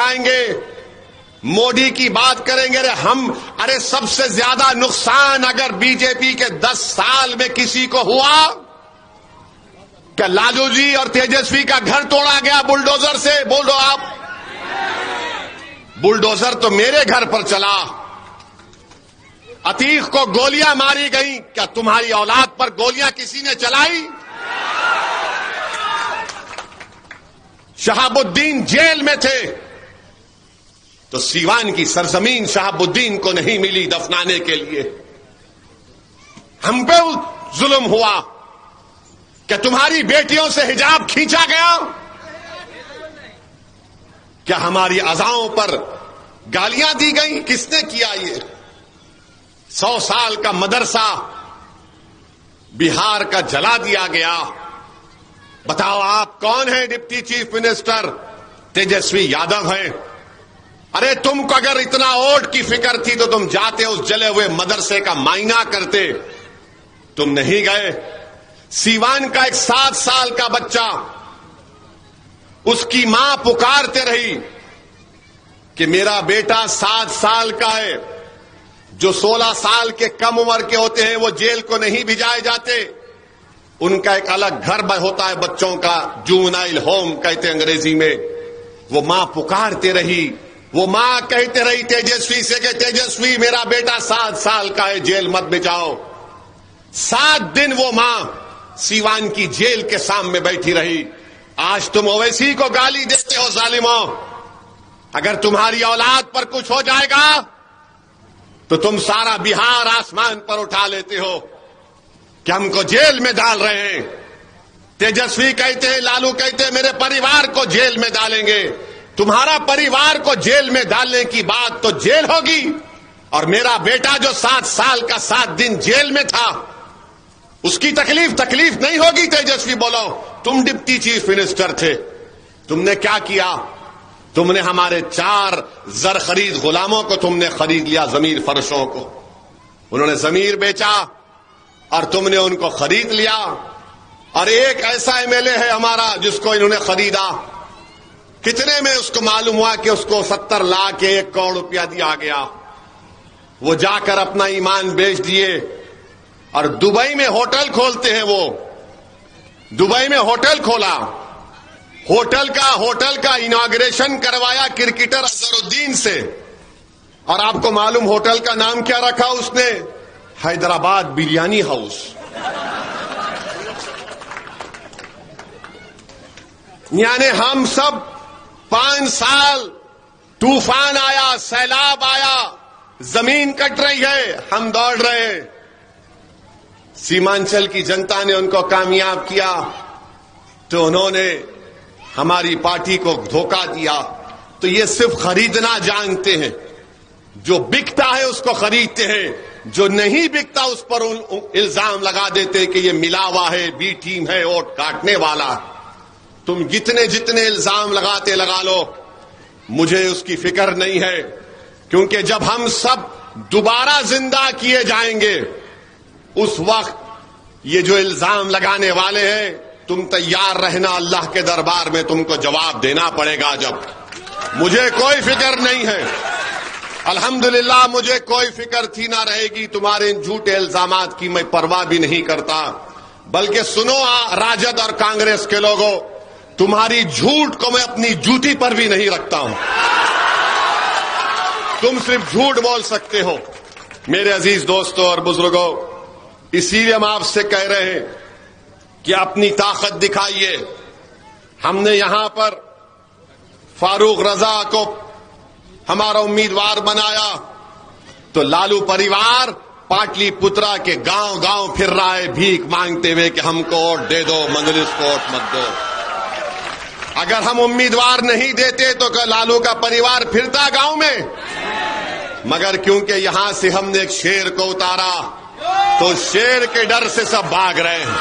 جائیں گے, مودی کی بات کریں گے. ارے سب سے زیادہ نقصان اگر بی جے پی کے 10 سال میں کسی کو ہوا کہ لالو جی اور تیجسوی کا گھر توڑا گیا بلڈوزر سے, بولو آپ. بلڈوزر تو میرے گھر پر چلا. عتیق کو گولیاں ماری گئیں, کیا تمہاری اولاد پر گولیاں کسی نے چلائی؟ شہاب الدین جیل میں تھے تو سیوان کی سرزمین شہاب الدین کو نہیں ملی دفنانے کے لیے. ہم پہ ظلم ہوا کہ تمہاری بیٹیوں سے حجاب کھینچا گیا. کیا ہماری عزاؤں پر گالیاں دی گئیں؟ کس نے کیا یہ؟ 100 سال کا مدرسہ بہار کا جلا دیا گیا. بتاؤ آپ کون ہیں deputy chief minister? Tejashwi Yadav ہیں. ارے تم کو اگر اتنا ووٹ کی فکر تھی تو تم جاتے اس جلے ہوئے مدرسے کا معائنہ کرتے. تم نہیں گئے. سیوان کا ایک 7 سال کا بچہ, اس کی ماں پکارتے رہی کہ میرا بیٹا 7 سال کا ہے. جو 16 سال کے کم عمر کے ہوتے ہیں وہ جیل کو نہیں بھیجائے جاتے, ان کا ایک الگ گھر ہوتا ہے بچوں کا, جوونائل ہوم کہتے ہیں انگریزی میں. وہ ماں پکارتے رہی, وہ ماں کہتے رہی تیجسوی سے کہ تیجسوی میرا بیٹا 7 سال کا ہے, جیل مت بھیجاؤ. 7 دن وہ ماں سیوان کی جیل کے سامنے بیٹھی رہی. آج تم اویسی کو گالی دیتے ہو ظالموں. اگر تمہاری اولاد پر کچھ ہو جائے گا تو تم سارا بہار آسمان پر اٹھا لیتے ہو کہ ہم کو جیل میں ڈال رہے ہیں. تیجسوی کہتے ہیں, لالو کہتے ہیں میرے پریوار کو جیل میں ڈالیں گے. تمہارا پریوار کو جیل میں ڈالنے کی بات تو جیل ہوگی, اور میرا بیٹا جو 7 سال کا 7 دن جیل میں تھا اس کی تکلیف نہیں ہوگی. تیجسوی بولو, تم ڈپٹی چیف منسٹر تھے, تم نے کیا کیا؟ تم نے ہمارے 4 زر خرید غلاموں کو تم نے خرید لیا, ضمیر فرشوں کو. انہوں نے ضمیر بیچا اور تم نے ان کو خرید لیا. اور ایک ایسا ایم ایل اے ہے ہمارا جس کو انہوں نے خریدا. کتنے میں اس کو معلوم ہوا کہ اس کو 70 لاکھ 1 کروڑ روپیہ دیا گیا. وہ جا کر اپنا ایمان بیچ دیے اور دبئی میں ہوٹل کھولتے ہیں. وہ دبئی میں ہوٹل کھولا, ہوٹل کا اناگریشن کروایا کرکٹر اظہر الدین سے. اور آپ کو معلوم ہوٹل کا نام کیا رکھا اس نے؟ حیدرآباد بریانی ہاؤس. یعنی ہم سب 5 سال طوفان آیا, سیلاب آیا, زمین کٹ رہی ہے, ہم دوڑ رہے ہیں. سیمانچل کی جنتا نے ان کو کامیاب کیا تو انہوں نے ہماری پارٹی کو دھوکہ دیا. تو یہ صرف خریدنا جانتے ہیں. جو بکتا ہے اس کو خریدتے ہیں, جو نہیں بکتا اس پر الزام لگا دیتے کہ یہ ملا ہوا ہے, بی ٹیم ہے, ووٹ کاٹنے والا. تم جتنے الزام لگاتے لگا لو, مجھے اس کی فکر نہیں ہے. کیونکہ جب ہم سب دوبارہ زندہ کیے جائیں گے اس وقت یہ جو الزام لگانے والے ہیں تم تیار رہنا, اللہ کے دربار میں تم کو جواب دینا پڑے گا. جب مجھے کوئی فکر نہیں ہے, الحمدللہ مجھے کوئی فکر تھی نہ رہے گی. تمہارے ان جھوٹے الزامات کی میں پرواہ بھی نہیں کرتا. بلکہ سنو راجد اور کانگریس کے لوگوں, تمہاری جھوٹ کو میں اپنی جوتی پر بھی نہیں رکھتا ہوں. تم صرف جھوٹ بول سکتے ہو. میرے عزیز دوستوں اور بزرگوں, اسی لیے ہم آپ سے کہہ رہے ہیں کہ اپنی طاقت دکھائیے. ہم نے یہاں پر فاروق رضا کو ہمارا امیدوار بنایا تو لالو پریوار پاٹلی پترا کے گاؤں پھر رہا ہے بھیک مانگتے ہوئے کہ ہم کو ووٹ دے دو, مجلس کو ووٹ مت دو. اگر ہم امیدوار نہیں دیتے تو کیا لالو کا پریوار پھرتا گاؤں میں؟ مگر کیونکہ یہاں سے ہم نے ایک شیر کو اتارا تو شیر کے ڈر سے سب بھاگ رہے ہیں.